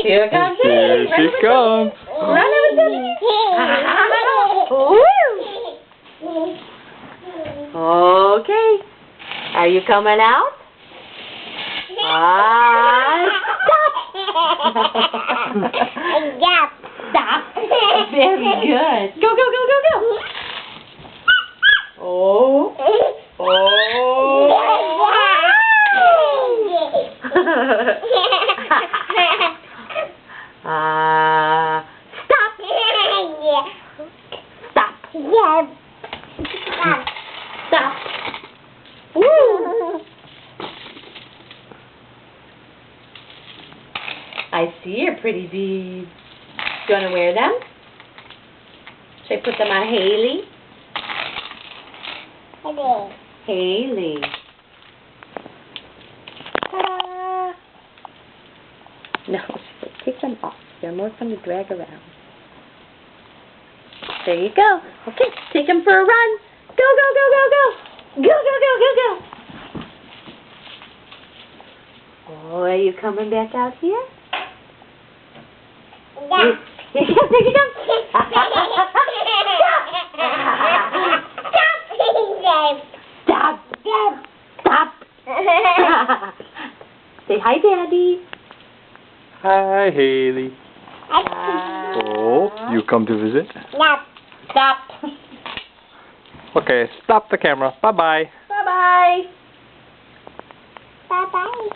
Here comes Here Haley. she comes. Run over. Okay. Are you coming out? Stop. Stop. Very good. Go, go, go, go, go. Oh. Stop. Stop. Stop. Woo. I see your pretty beads. Do you want to wear them? Should I put them on Haley? Haley. Ta-da! No, take them off. They're more fun to drag around. There you go. Okay, take them for a run. Go, go, go, go, go. Go, go, go, go, go. Oh, are you coming back out here? Yeah. Here you go, here you go. Stop. Stop. Say hi, Daddy. Hi, Haley. Oh, you come to visit? Stop. Okay, stop the camera. Bye-bye. Bye-bye. Bye-bye.